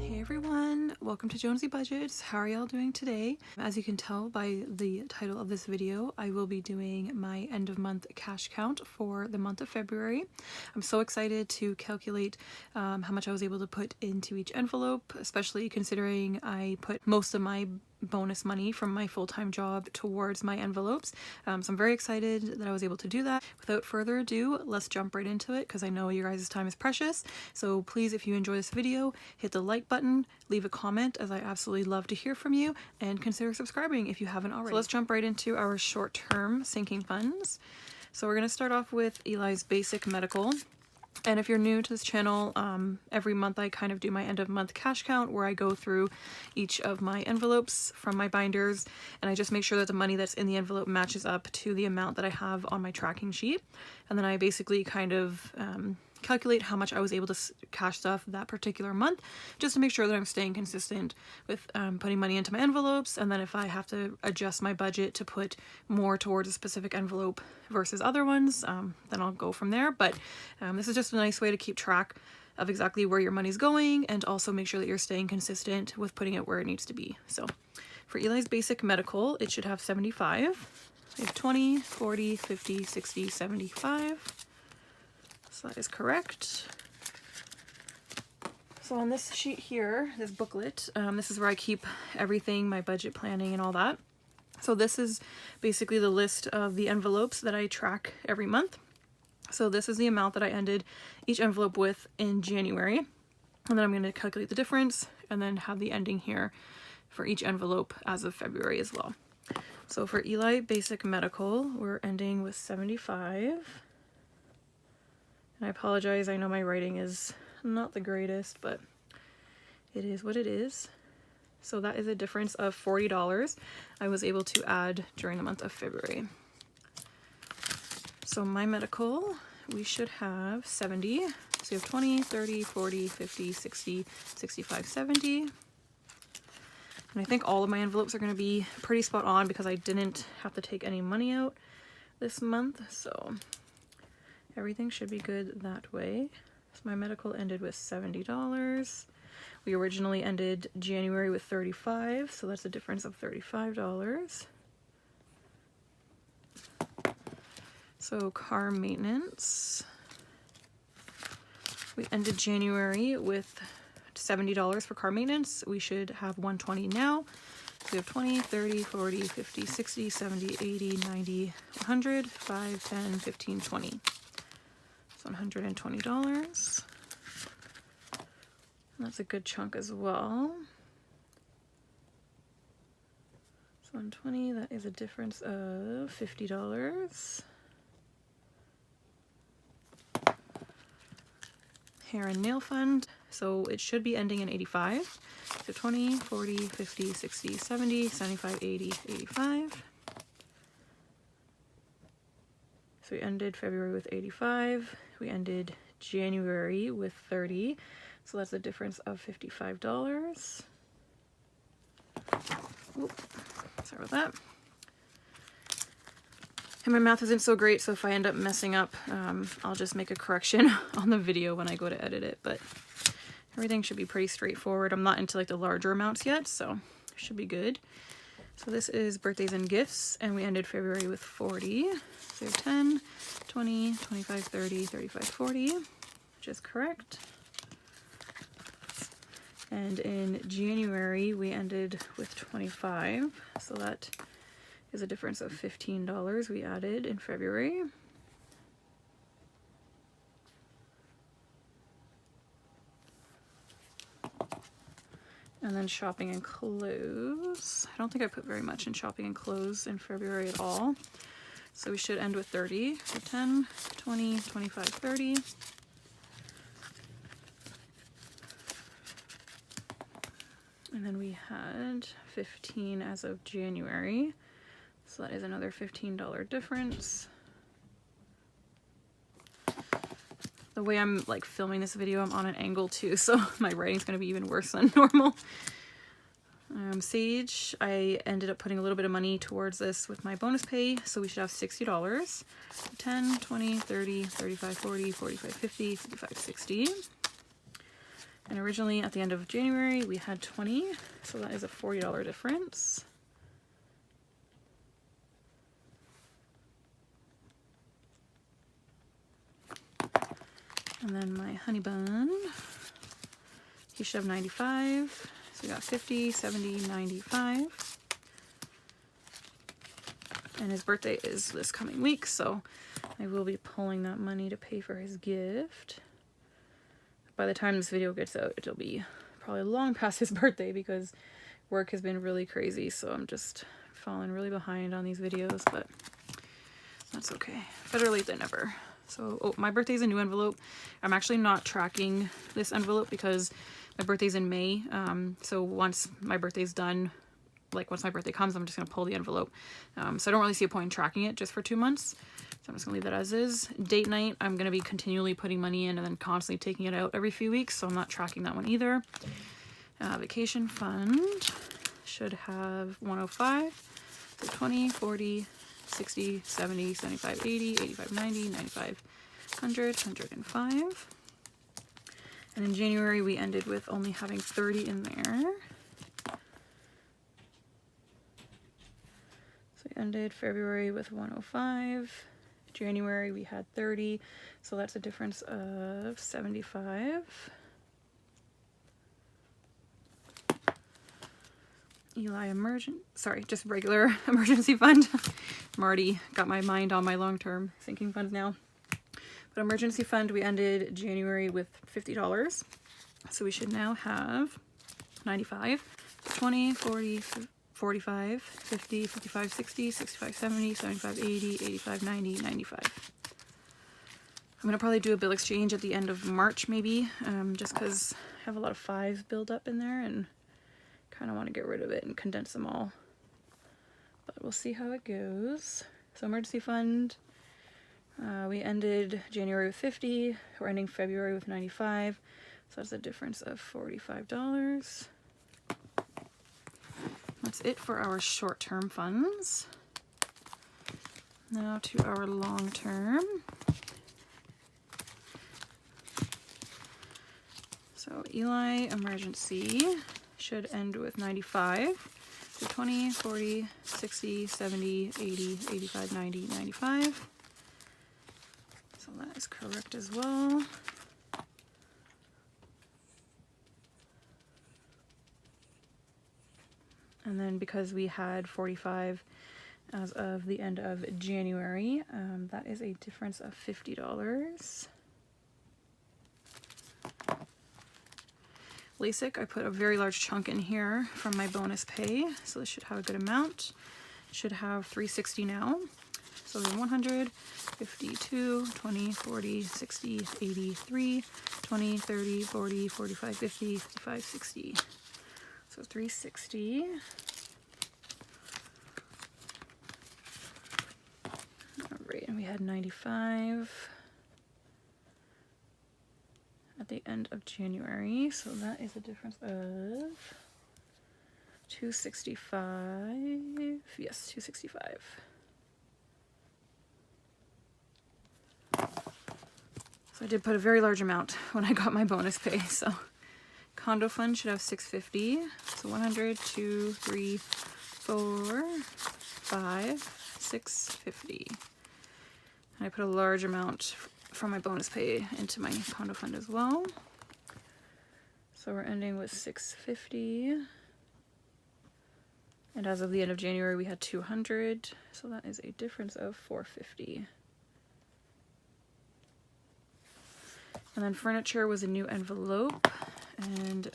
Hey everyone, welcome to Jonesy Budgets. How are y'all doing today? As you can tell by the title of this video, I will be doing my end of month cash count for the month of February. I'm so excited to calculate how much I was able to put into each envelope, especially considering I put most of my bonus money from my full-time job towards my envelopes. So I'm very excited that I was able to do that. Without further ado, let's jump right into it because I know your guys' time is precious. So please, if you enjoy this video, hit the like button, leave a comment as I absolutely love to hear from you, and consider subscribing if you haven't already. So let's jump right into our short-term sinking funds. So we're going to start off with Eli's basic medical. And if you're new to this channel, every month I kind of do my end of month cash count where I go through each of my envelopes from my binders and I just make sure that the money that's in the envelope matches up to the amount that I have on my tracking sheet. And then I basically kind of calculate how much I was able to cash stuff that particular month, just to make sure that I'm staying consistent with putting money into my envelopes. And then if I have to adjust my budget to put more towards a specific envelope versus other ones, then I'll go from there. But this is just a nice way to keep track of exactly where your money's going and also make sure that you're staying consistent with putting it where it needs to be. So for Eli's basic medical, it should have 75. We have 20, 40, 50, 60, 75. So that is correct. So on this sheet here, this booklet, this is where I keep everything, my budget planning and all that. So this is basically the list of the envelopes that I track every month. So this is the amount that I ended each envelope with in January. And then I'm going to calculate the difference and then have the ending here for each envelope as of February as well. So for Eli Basic Medical, we're ending with 75. And I apologize, I know my writing is not the greatest, but it is what it is. So that is a difference of $40 I was able to add during the month of February. So my medical, we should have 70. So we have 20, 30, 40, 50, 60, 65, 70. And I think all of my envelopes are going to be pretty spot on because I didn't have to take any money out this month. So everything should be good that way. So my medical ended with $70. We originally ended January with $35, so that's a difference of $35. So car maintenance, we ended January with $70 for car maintenance. We should have $120 now. So we have 20, 30, 40, 50, 60, 70, 80, 90, 100, 5, 10, 15, 20. So $120. That's a good chunk as well. So 120, that is a difference of $50. Hair and nail fund, so it should be ending in 85. So 20, 40, 50, 60, 70, 75, 80, 85. So we ended February with 85. We ended January with 30. So that's a difference of $55. Oop, sorry about that. And my math isn't so great, so if I end up messing up, I'll just make a correction on the video when I go to edit it. But everything should be pretty straightforward. I'm not into like the larger amounts yet, so it should be good. So this is birthdays and gifts, and we ended February with 40. So we have 10, 20, 25, 30, 35, 40, which is correct. And in January, we ended with 25. So that is a difference of $15 we added in February. And then shopping and clothes. I don't think I put very much in shopping and clothes in February at all. So we should end with 30. So 10, 20, 25, 30. And then we had 15 as of January. So that is another $15 difference. The way I'm like filming this video, I'm on an angle too, so my writing's gonna be even worse than normal. Sage, I ended up putting a little bit of money towards this with my bonus pay, so we should have $60. 10, 20, 30, 35, 40, 45, 50, 55, 60. And originally at the end of January we had 20, so that is a $40 difference. And then my honey bun, he should have 95. So we got 50, 70, 95. And his birthday is this coming week, so I will be pulling that money to pay for his gift. By the time this video gets out, it'll be probably long past his birthday because work has been really crazy, so I'm just falling really behind on these videos, but that's okay. Better late than never. So, oh, my birthday's a new envelope. I'm actually not tracking this envelope because my birthday's in May. So once my birthday's done, like once my birthday comes, I'm just going to pull the envelope. So I don't really see a point in tracking it just for 2 months. So I'm just going to leave that as is. Date night, I'm going to be continually putting money in and then constantly taking it out every few weeks. So I'm not tracking that one either. Vacation fund should have 105, so 20, 40, 60, 70, 75, 80, 85, 90, 95, 100, 105. And in January, we ended with only having 30 in there. So we ended February with 105. January, we had 30. So that's a difference of 75. Eli just regular emergency fund. I'm already got my mind on my long-term sinking funds now. But emergency fund, we ended January with $50. So we should now have 95, 20, 40, 45, 50, 55, 60, 65, 70, 75, 80, 85, 90, 95. I'm gonna probably do a bill exchange at the end of March maybe, just because I have a lot of 5s build up in there and kind of want to get rid of it and condense them all. But we'll see how it goes. So emergency fund, we ended January with 50. We're ending February with 95. So that's a difference of $45. That's it for our short-term funds. Now to our long-term. So Eli emergency should end with 95. So 20, 40, 60, 70, 80, 85, 90, 95. So that is correct as well. And then because we had 45 as of the end of January, that is a difference of $50. LASIK, I put a very large chunk in here from my bonus pay, so this should have a good amount. Should have 360 now. So 100, 52, 20, 40, 60, 83, 20, 30, 40, 45, 50, 55, 60. So 360. All right, and we had 95 at the end of January, so that is a difference of 265. Yes, 265. So I did put a very large amount when I got my bonus pay, so condo fund should have 650. So 100, 2, 3, 4, 5, 650. And I put a large amount from my bonus pay into my condo fund as well. So we're ending with 650. And as of the end of January, we had 200. So that is a difference of 450. And then furniture was a new envelope, and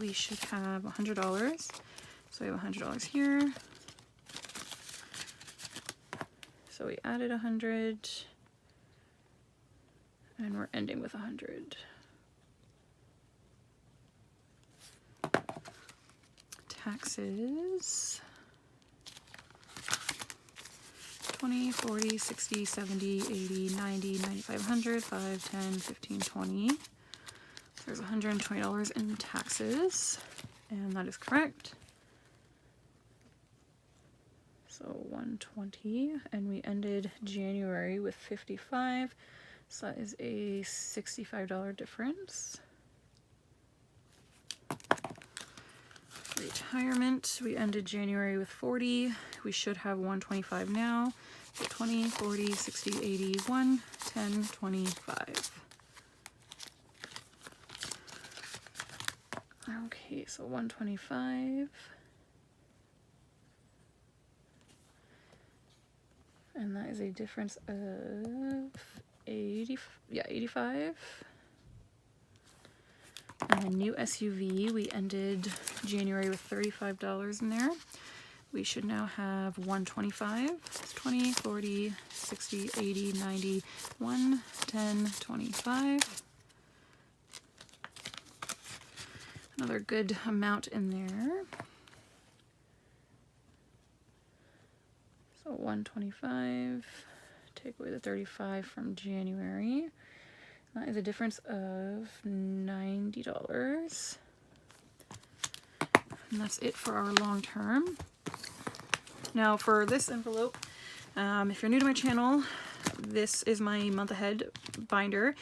we should have $100. So we have $100 here. So we added 100, and we're ending with 100. Taxes. 20, 40, 60, 70, 80, 90, 95, 100, 5, 10, 15, 20. So there's $120 in taxes, and that is correct. So 120, and we ended January with 55, so that is a $65 difference. Retirement, we ended January with 40. We should have 125 now. So 20, 40, 60, 80, 1, 10, 25. Okay, so 125. And that is a difference of 85. And the new SUV, we ended January with $35 in there. We should now have 125, 20, 40, 60, 80, 90, 1, 10, 25. Another good amount in there. So 125, take away the 35 from January. That is a difference of $90. And that's it for our long term. Now for this envelope, if you're new to my channel, this is my month ahead binder.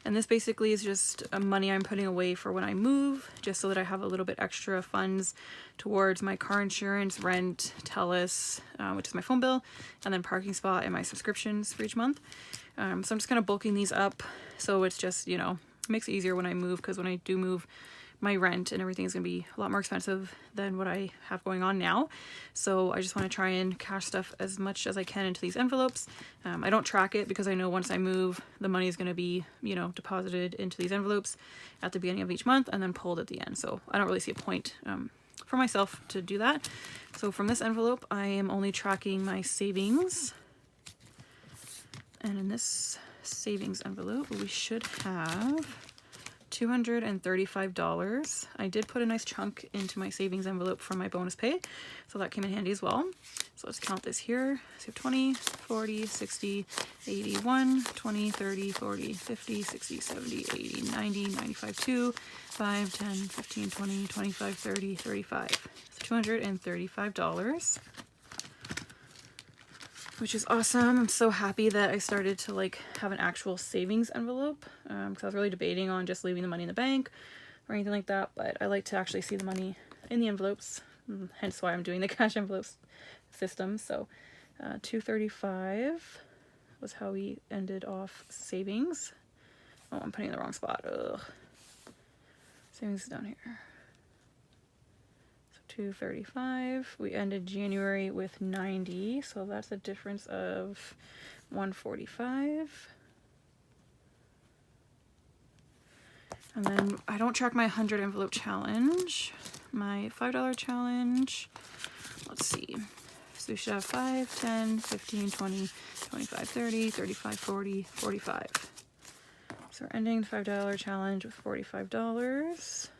And this basically is just money I'm putting away for when I move, just so that I have a little bit extra funds towards my car insurance, rent, TELUS, which is my phone bill, and then parking spot and my subscriptions for each month. So I'm just kind of bulking these up, so it's just, you know, makes it easier when I move, because when I do move, my rent and everything is going to be a lot more expensive than what I have going on now. So I just want to try and cash stuff as much as I can into these envelopes. I don't track it because I know once I move, the money is going to be, you know, deposited into these envelopes at the beginning of each month and then pulled at the end. So I don't really see a point for myself to do that. So from this envelope, I am only tracking my savings. And in this savings envelope, we should have $235. I did put a nice chunk into my savings envelope from my bonus pay, so that came in handy as well. So let's count this here. So 20, 40, 60, 81, 20, 30, 40, 50, 60, 70, 80, 90, 95, 2, 5, 10, 15, 20, 25, 30, 35. So $235. Which is awesome. I'm so happy that I started to like have an actual savings envelope, because I was really debating on just leaving the money in the bank or anything like that, but I like to actually see the money in the envelopes, hence why I'm doing the cash envelopes system. So 235 was how we ended off savings. Oh, I'm putting it in the wrong spot. Ugh. Savings is down here. 235. We ended January with 90, so that's a difference of 145. And then I don't track my 100 envelope challenge. My $5 challenge, let's see. So we should have 5, 10, 15, 20, 25, 30, 35, 40, 45. So we're ending the $5 challenge with $45.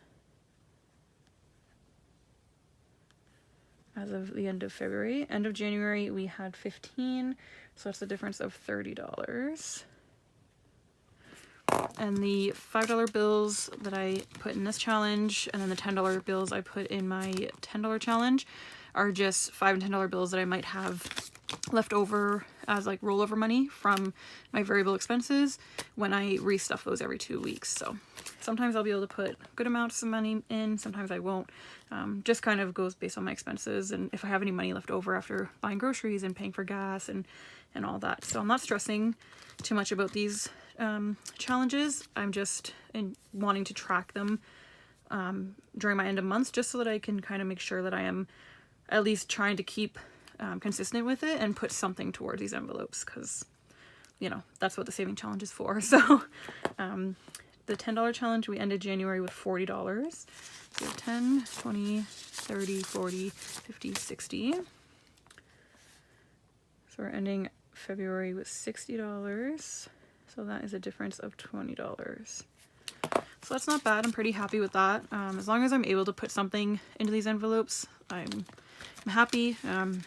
As of the end of February. End of January, we had 15, so that's a difference of $30. And the $5 bills that I put in this challenge, and then the $10 bills I put in my $10 challenge, are just $5 and $10 bills that I might have left over as like rollover money from my variable expenses when I restuff those every 2 weeks. So sometimes I'll be able to put good amounts of money in, sometimes I won't. Just kind of goes based on my expenses and if I have any money left over after buying groceries and paying for gas and all that. So I'm not stressing too much about these challenges. I'm just wanting to track them during my end of months, just so that I can kind of make sure that I am at least trying to keep consistent with it and put something towards these envelopes, because, you know, that's what the saving challenge is for. So the $10 challenge, we ended January with $40. So 10, 20, 30, 40, 50, 60. So we're ending February with $60. So that is a difference of $20. So that's not bad. I'm pretty happy with that. As long as I'm able to put something into these envelopes, I'm happy. And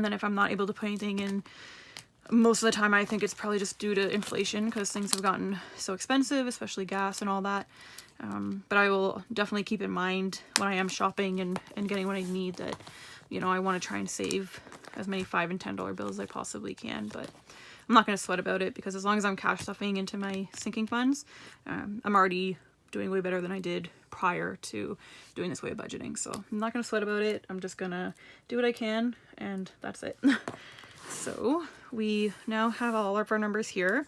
then if I'm not able to put anything in, most of the time I think it's probably just due to inflation, because things have gotten so expensive, especially gas and all that. But I will definitely keep in mind when I am shopping and getting what I need that, you know, I want to try and save as many $5 and $10 bills as I possibly can. But I'm not going to sweat about it, because as long as I'm cash stuffing into my sinking funds, I'm already doing way better than I did prior to doing this way of budgeting. So I'm not gonna sweat about it. I'm just gonna do what I can, and that's it. So we now have all of our numbers here.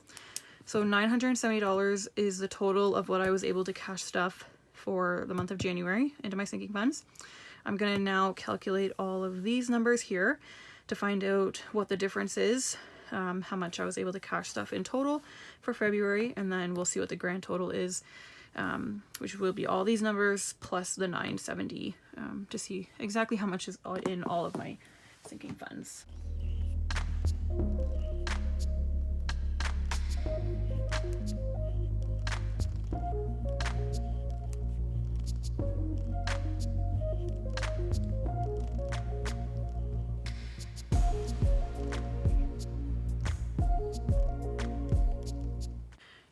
So $970 is the total of what I was able to cash stuff for the month of January into my sinking funds. I'm gonna now calculate all of these numbers here to find out what the difference is, how much I was able to cash stuff in total for February, and then we'll see what the grand total is, which will be all these numbers plus the 970, to see exactly how much is in all of my sinking funds.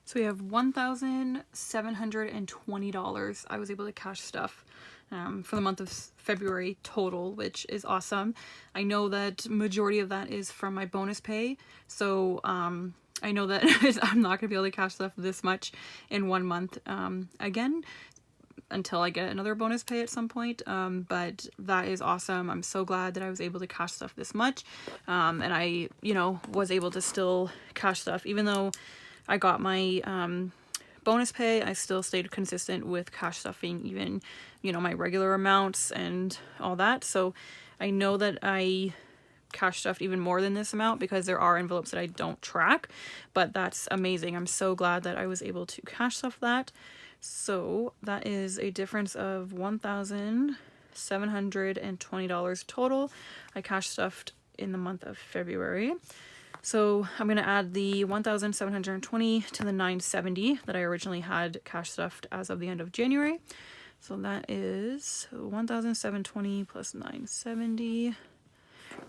So we have $1,720 I was able to cash stuff for the month of February total, which is awesome. I know that majority of that is from my bonus pay, so I know that I'm not going to be able to cash stuff this much in 1 month again until I get another bonus pay at some point, but that is awesome. I'm so glad that I was able to cash stuff this much, and I, you know, was able to still cash stuff even though I got my bonus pay. I still stayed consistent with cash stuffing even, you know, my regular amounts and all that. So I know that I cash stuffed even more than this amount because there are envelopes that I don't track, but that's amazing. I'm so glad that I was able to cash stuff that. So that is a difference of $1,720 total I cash stuffed in the month of February. So I'm going to add the 1,720 to the 970 that I originally had cash stuffed as of the end of January. So that is 1,720 plus 970.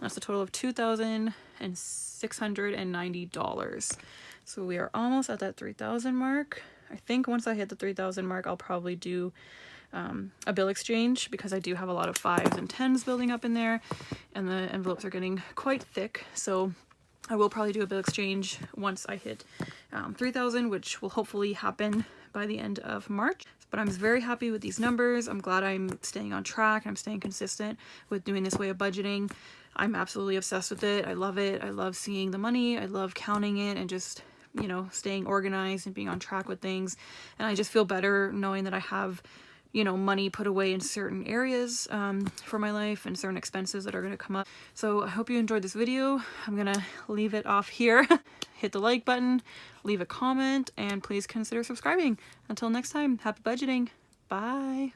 That's a total of $2,690. So we are almost at that 3,000 mark. I think once I hit the 3,000 mark, I'll probably do a bill exchange because I do have a lot of 5s and 10s building up in there, and the envelopes are getting quite thick. So I will probably do a bill exchange once I hit 3,000, which will hopefully happen by the end of March. But I'm very happy with these numbers. I'm glad I'm staying on track. I'm staying consistent with doing this way of budgeting. I'm absolutely obsessed with it. I love it. I love seeing the money. I love counting it and just, you know, staying organized and being on track with things. And I just feel better knowing that I have, you know, money put away in certain areas for my life and certain expenses that are going to come up. So I hope you enjoyed this video. I'm going to leave it off here. Hit the like button, leave a comment, and please consider subscribing. Until next time, happy budgeting. Bye.